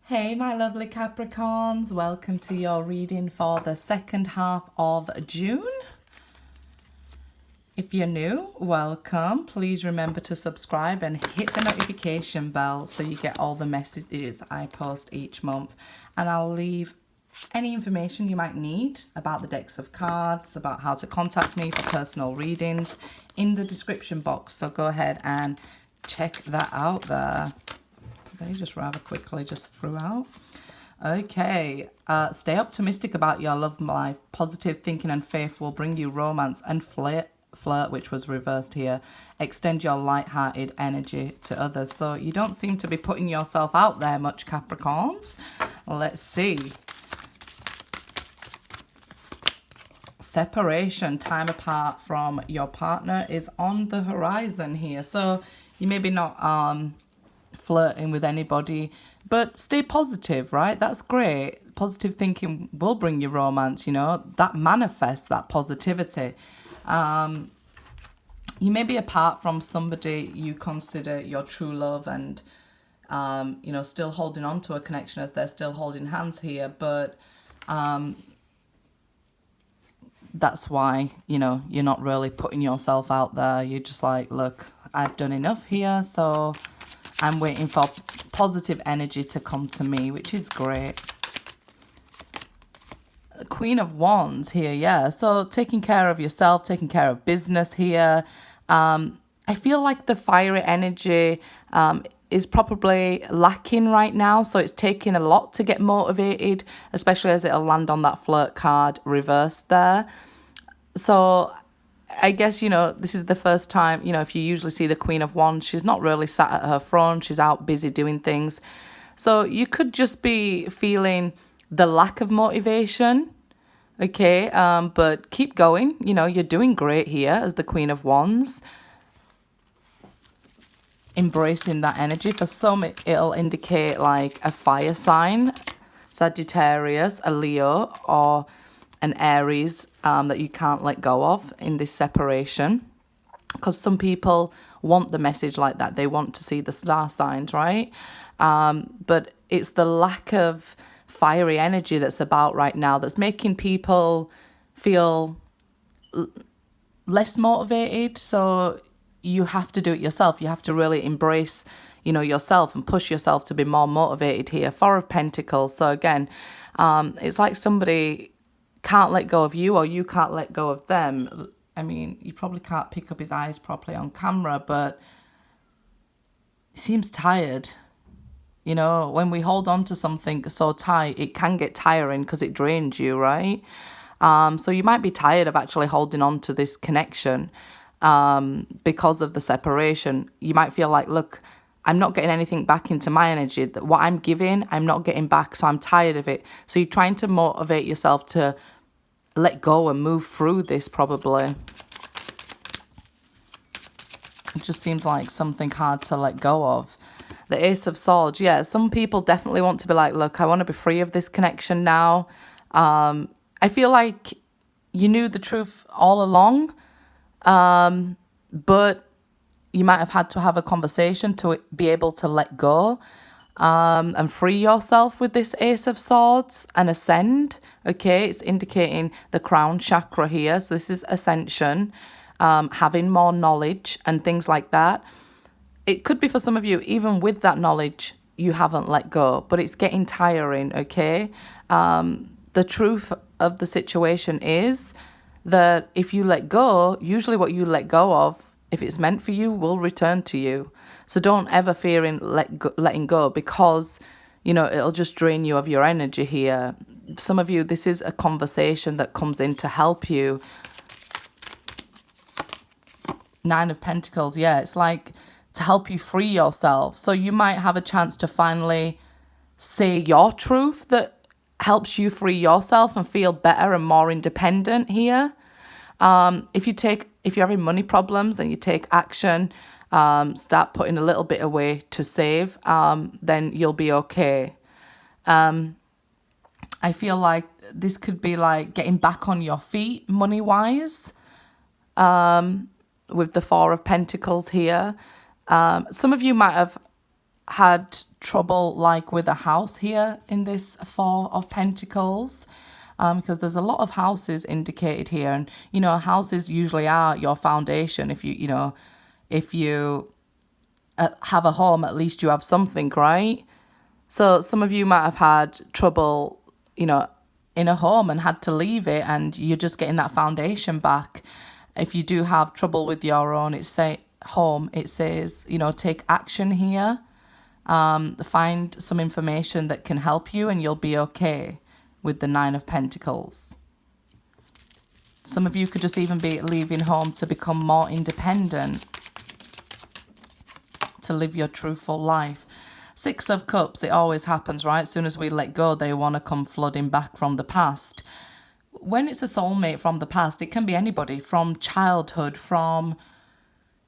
Hey, my lovely Capricorns, welcome to your reading for the second half of June. If you're new, welcome. Please remember to subscribe and hit the notification bell so you get all the messages I post each month. And I'll leave any information you might need about the decks of cards, about how to contact me for personal readings in the description box. So go ahead and check that out there. They just rather quickly just threw out. Okay, stay optimistic about your love life. Positive thinking and faith will bring you romance and flirt, which was reversed here. Extend your light-hearted energy to others. So you don't seem to be putting yourself out there much, Capricorns. Let's see. Separation, time apart from your partner is on the horizon here. So you maybe not flirting with anybody, but stay positive, right? That's great. Positive thinking will bring you romance, you know, that manifests that positivity. You may be apart from somebody you consider your true love and you know, still holding on to a connection as they're still holding hands here, but that's why, you know, you're not really putting yourself out there. You're just like, look, I've done enough here, so I'm waiting for positive energy to come to me, which is great. The Queen of Wands here, yeah. So taking care of yourself, taking care of business here. I feel like the fiery energy is probably lacking right now. So it's taking a lot to get motivated, especially as it'll land on that flirt card reversed there. So I guess, you know, this is the first time, you know, if you usually see the Queen of Wands, she's not really sat at her throne. She's out busy doing things. So you could just be feeling the lack of motivation. Okay, but keep going. You know, you're doing great here as the Queen of Wands. Embracing that energy. For some, it'll indicate like a fire sign, Sagittarius, a Leo, or an Aries that you can't let go of in this separation, because some people want the message like that. They want to see the star signs, right? But it's the lack of fiery energy that's about right now that's making people feel less motivated. So you have to do it yourself. You have to really embrace, you know, yourself and push yourself to be more motivated here. Four of Pentacles. So again, it's like somebody can't let go of you, or you can't let go of them. I mean, you probably can't pick up his eyes properly on camera, but he seems tired. You know, when we hold on to something so tight, it can get tiring because it drains you, right? So you might be tired of actually holding on to this connection because of the separation. You might feel like, look, I'm not getting anything back into my energy. What I'm giving, I'm not getting back, so I'm tired of it. So you're trying to motivate yourself to let go and move through this, probably. It just seems like something hard to let go of. The Ace of Swords, yeah, some people definitely want to be like, look, I want to be free of this connection now. I feel like you knew the truth all along, but you might have had to have a conversation to be able to let go and free yourself with this Ace of Swords and ascend. Okay, it's indicating the crown chakra here. So this is ascension, having more knowledge and things like that. It could be for some of you, even with that knowledge, you haven't let go, but it's getting tiring, okay? The truth of the situation is that if you let go, usually what you let go of, if it's meant for you, will return to you. So don't ever fear in letting go, because, you know, it'll just drain you of your energy here. Some of you, this is a conversation that comes in to help you. Nine of Pentacles, yeah, it's like to help you free yourself. So you might have a chance to finally say your truth that helps you free yourself and feel better and more independent here. If you're having money problems and you take action, start putting a little bit away to save, then you'll be okay. I feel like this could be like getting back on your feet money-wise, with the Four of Pentacles here. Some of you might have had trouble like with a house here in this Four of Pentacles, because there's a lot of houses indicated here, and you know, houses usually are your foundation. If you have a home, at least you have something, right? So some of you might have had trouble, you know, in a home and had to leave it, and you're just getting that foundation back. If you do have trouble with your own, home, it says, you know, take action here. Find some information that can help you, and you'll be okay with the Nine of Pentacles. Some of you could just even be leaving home to become more independent, to live your truthful life. Six of Cups, it always happens, right? As soon as we let go, they want to come flooding back from the past. When it's a soulmate from the past, it can be anybody from childhood, from,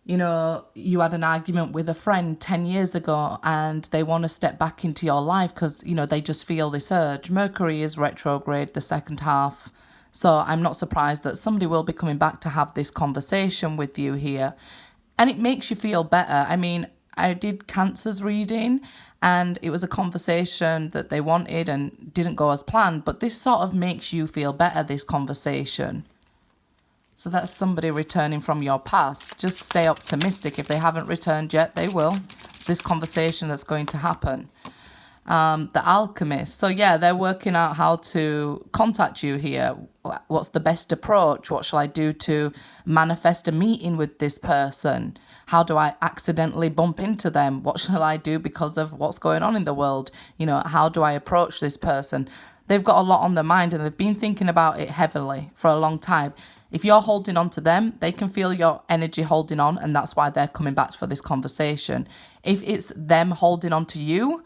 you know, you had an argument with a friend 10 years ago and they want to step back into your life because, you know, they just feel this urge. Mercury is retrograde the second half. So I'm not surprised that somebody will be coming back to have this conversation with you here. And it makes you feel better. I mean, I did Cancer's reading and it was a conversation that they wanted and didn't go as planned. But this sort of makes you feel better, this conversation. So that's somebody returning from your past. Just stay optimistic. If they haven't returned yet, they will. This conversation that's going to happen. The Alchemist. So yeah, they're working out how to contact you here. What's the best approach? What shall I do to manifest a meeting with this person? How do I accidentally bump into them? What shall I do because of what's going on in the world? You know, how do I approach this person? They've got a lot on their mind and they've been thinking about it heavily for a long time. If you're holding on to them, they can feel your energy holding on, and that's why they're coming back for this conversation. If it's them holding on to you,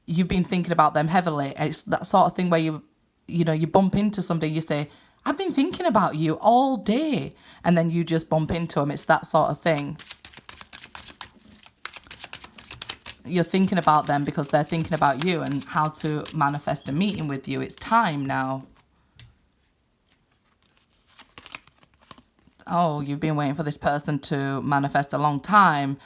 you've been thinking about them heavily. It's that sort of thing where you bump into somebody, you say, I've been thinking about you all day, and then you just bump into them. It's that sort of thing. You're thinking about them because they're thinking about you and how to manifest a meeting with you. It's time now. Oh, you've been waiting for this person to manifest a long time.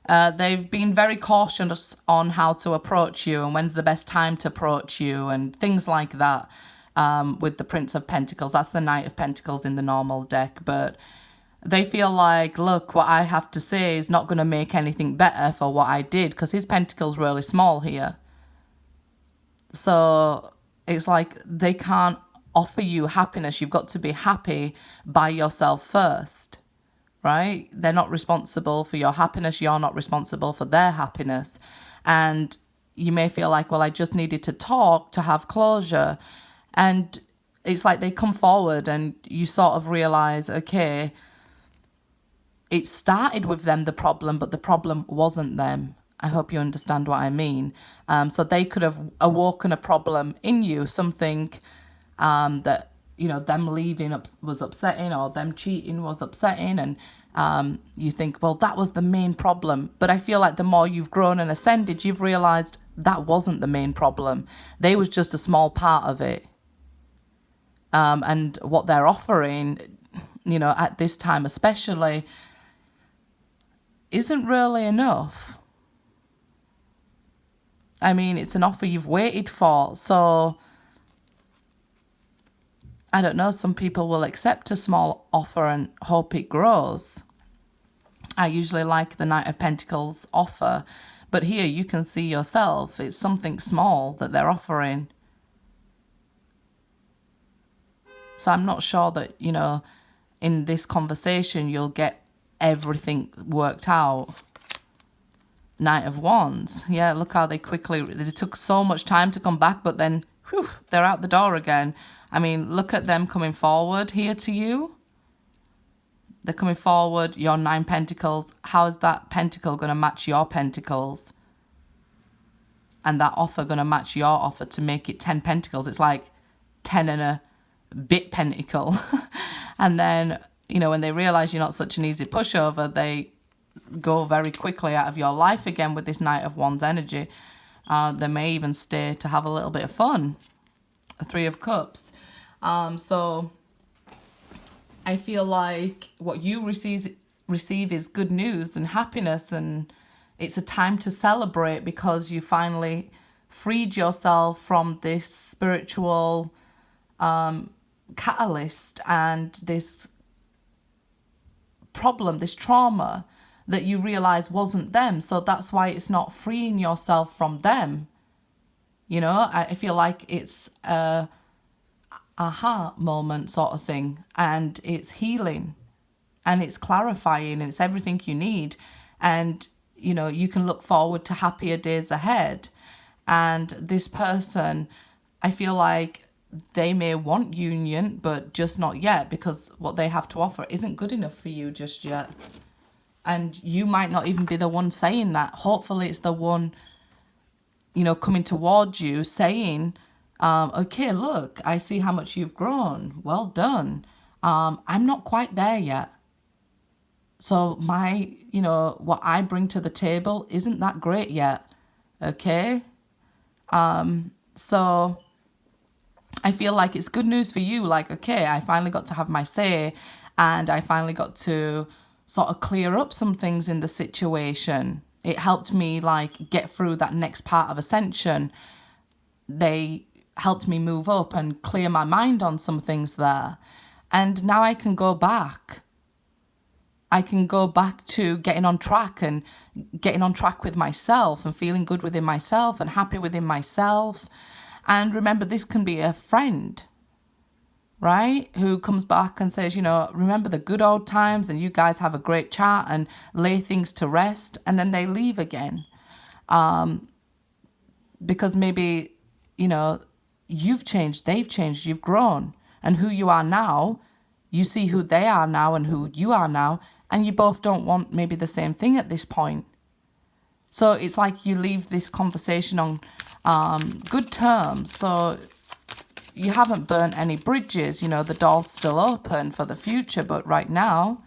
They've been very cautious on how to approach you and when's the best time to approach you and things like that. With the Prince of Pentacles, that's the Knight of Pentacles in the normal deck. But they feel like, look, what I have to say is not going to make anything better for what I did, because his pentacle's really small here. So it's like they can't offer you happiness. You've got to be happy by yourself first, right? They're not responsible for your happiness. You're not responsible for their happiness. And you may feel like, well, I just needed to talk to have closure. And it's like they come forward and you sort of realize, okay, it started with them, the problem, but the problem wasn't them. I hope you understand what I mean. So they could have awoken a problem in you, something that, you know, them leaving was upsetting, or them cheating was upsetting, and you think, well, that was the main problem. But I feel like the more you've grown and ascended, you've realized that wasn't the main problem. They was just a small part of it. And what they're offering, you know, at this time especially, isn't really enough. I mean, it's an offer you've waited for, so I don't know, some people will accept a small offer and hope it grows. I usually like the Knight of Pentacles offer, but here you can see yourself, it's something small that they're offering. So I'm not sure that, you know, in this conversation you'll get everything worked out. Knight of Wands. Yeah, look how they took so much time to come back, but then whew, they're out the door again. I mean, look at them coming forward here to you. They're coming forward, your 9 pentacles. How is that pentacle going to match your pentacles? And that offer going to match your offer to make it 10 pentacles. It's like 10 and a bit pentacle. And then, you know, when they realize you're not such an easy pushover, they go very quickly out of your life again with this Knight of Wands energy. They may even stay to have a little bit of fun. A 3 of Cups. So I feel like what you receive is good news and happiness, and It's a time to celebrate because you finally freed yourself from this spiritual catalyst and this problem, this trauma that you realize wasn't them. So that's why it's not freeing yourself from them. You know, I feel like it's a aha moment sort of thing, and it's healing and it's clarifying and it's everything you need. And, you know, you can look forward to happier days ahead. And this person, I feel like they may want union, but just not yet, because what they have to offer isn't good enough for you just yet. And you might not even be the one saying that. Hopefully it's the one, you know, coming towards you saying, okay, look, I see how much you've grown. Well done. I'm not quite there yet. So my, you know, what I bring to the table isn't that great yet. Okay. So I feel like it's good news for you. Like, okay, I finally got to have my say, and I finally got to sort of clear up some things in the situation. It helped me like get through that next part of ascension. They helped me move up and clear my mind on some things there. And now I can go back. I can go back to getting on track and getting on track with myself and feeling good within myself and happy within myself. And remember, this can be a friend, right? Who comes back and says, you know, remember the good old times, and you guys have a great chat and lay things to rest, and then they leave again. Because maybe, you know, you've changed, they've changed, you've grown. And who you are now, you see who they are now and who you are now, and you both don't want maybe the same thing at this point. So it's like you leave this conversation on good terms. So you haven't burnt any bridges, you know, the door's still open for the future, but right now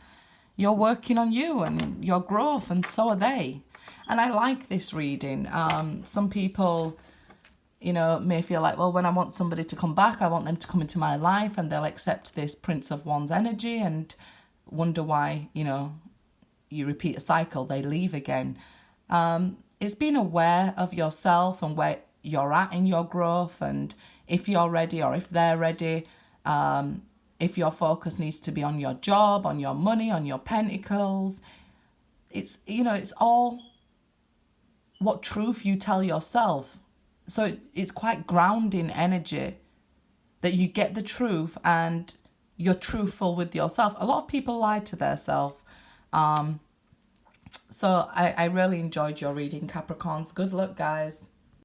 you're working on you and your growth, and so are they. And I like this reading. Some people, you know, may feel like, well, when I want somebody to come back, I want them to come into my life, and they'll accept this Prince of Wands energy and wonder why, you know, you repeat a cycle, they leave again. It's being aware of yourself and where you're at in your growth, and if you're ready or if they're ready, if your focus needs to be on your job, on your money, on your pentacles. It's, you know, it's all what truth you tell yourself. So it's quite grounding energy that you get the truth and you're truthful with yourself. A lot of people lie to themselves. So I really enjoyed your reading, Capricorns. Good luck, guys.